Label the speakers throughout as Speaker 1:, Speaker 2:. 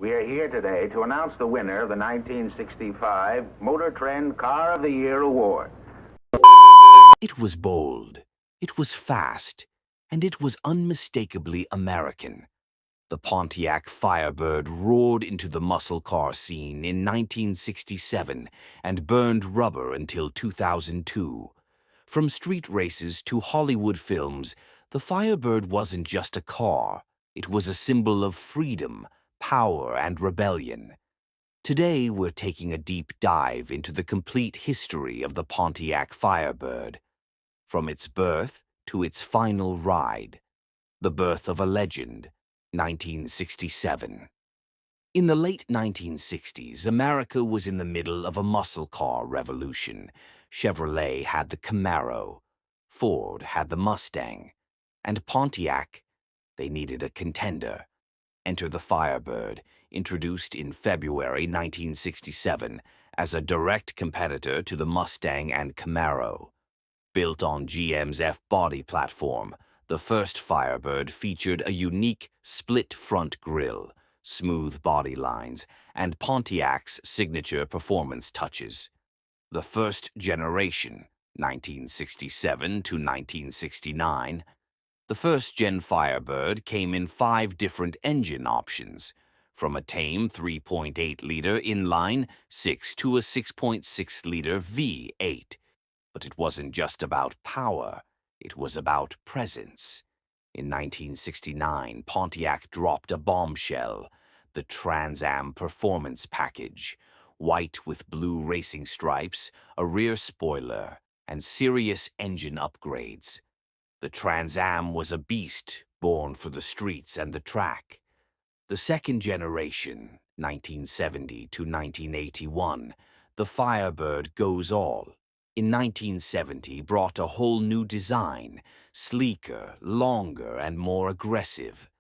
Speaker 1: We are here today to announce the winner of the 1965 Motor Trend Car of the Year Award.
Speaker 2: It was bold, it was fast, and it was unmistakably American. The Pontiac Firebird roared into the muscle car scene in 1967 and burned rubber until 2002. From street races to Hollywood films, the Firebird wasn't just a car. It was a symbol of freedom, power, and rebellion. Today, we're taking a deep dive into the complete history of the Pontiac Firebird. From its birth to its final ride. The Birth of a Legend, 1967. In the late 1960s, America was in the middle of a muscle car revolution. Chevrolet had the Camaro, Ford had the Mustang, and Pontiac, they needed a contender. Enter the Firebird, introduced in February 1967 as a direct competitor to the Mustang and Camaro. Built on GM's F-body platform, the first Firebird featured a unique split-front grille, smooth body lines, and Pontiac's signature performance touches. The first generation, 1967 to 1969, the first-gen Firebird came in 5 different engine options, from a tame 3.8-liter inline 6 to a 6.6-liter V8. But it wasn't just about power, it was about presence. In 1969, Pontiac dropped a bombshell, the Trans Am Performance Package, white with blue racing stripes, a rear spoiler, and serious engine upgrades. The Trans Am was a beast, born for the streets and the track. The second generation, 1970 to 1981, the Firebird goes all. In 1970, brought a whole new design, sleeker, longer, and more aggressive.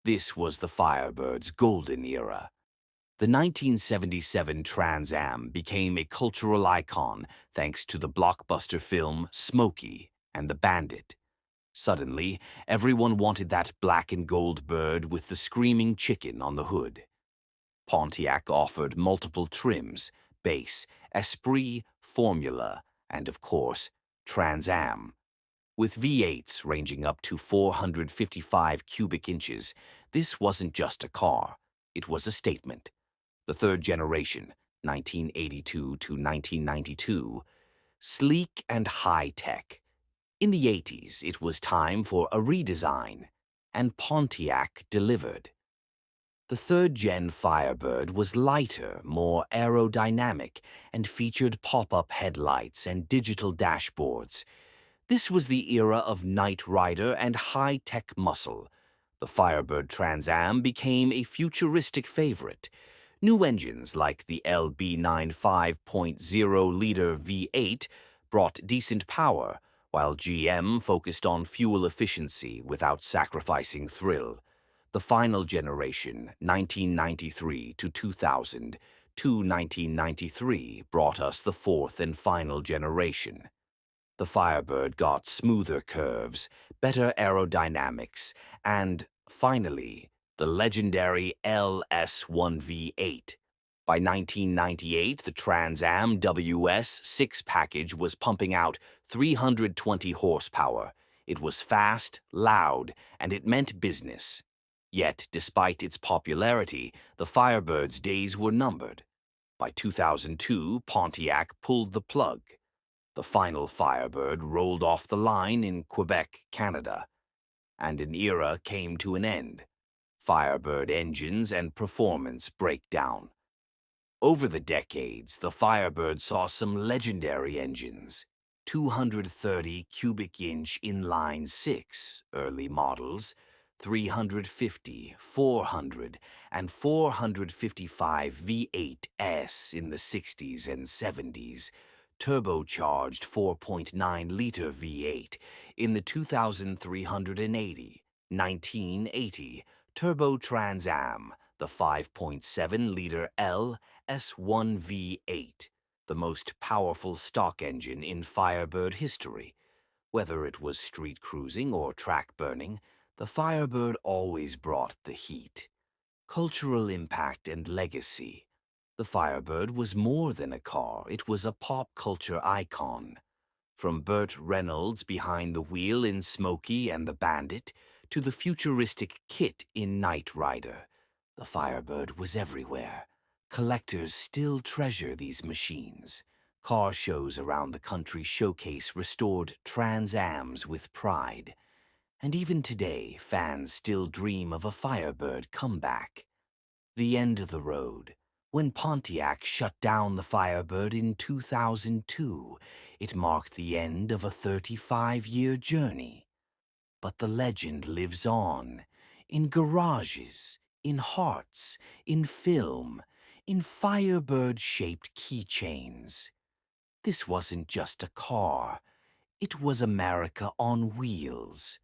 Speaker 2: This was the Firebird's golden era. The 1977 Trans Am became a cultural icon thanks to the blockbuster film Smokey and the Bandit. Suddenly, everyone wanted that black and gold bird with the screaming chicken on the hood. Pontiac offered multiple trims, base, Esprit, Formula, and of course, Trans Am. With V8s ranging up to 455 cubic inches, this wasn't just a car, it was a statement. The third generation, 1982 to 1992, sleek and high-tech. In the 80s, it was time for a redesign, and Pontiac delivered. The third-gen Firebird was lighter, more aerodynamic, and featured pop-up headlights and digital dashboards. This was the era of Knight Rider and high-tech muscle. The Firebird Trans Am became a futuristic favorite. New engines like the LB9 5.0-liter V8 brought decent power, while GM focused on fuel efficiency without sacrificing thrill. The final generation, 1993 to 2000 to 1993, brought us the fourth and final generation. The Firebird got smoother curves, better aerodynamics, and, finally, the legendary LS1V8. By 1998, the Trans Am WS6 package was pumping out 320 horsepower. It was fast, loud, and it meant business. Yet, despite its popularity, the Firebird's days were numbered. By 2002, Pontiac pulled the plug. The final Firebird rolled off the line in Quebec, Canada, and an era came to an end. Firebird engines and performance breakdown. Over the decades, the Firebird saw some legendary engines. 230 cubic inch inline 6 early models, 350, 400, and 455 V8S in the 60s and 70s, turbocharged 4.9-liter V8 in the 2380, 1980 Turbo Trans Am, the 5.7-liter LS1V8, the most powerful stock engine in Firebird history. Whether it was street cruising or track burning, the Firebird always brought the heat. Cultural impact and legacy. The Firebird was more than a car, it was a pop culture icon. From Burt Reynolds behind the wheel in Smokey and the Bandit to the futuristic Kit in Knight Rider, the Firebird was everywhere. Collectors still treasure these machines. Car shows around the country showcase restored Trans Ams with pride. And even today, fans still dream of a Firebird comeback. The end of the road. When Pontiac shut down the Firebird in 2002, it marked the end of a 35-year journey. But the legend lives on, in garages, in hearts, in film, in Firebird-shaped keychains. This wasn't just a car. It was America on wheels.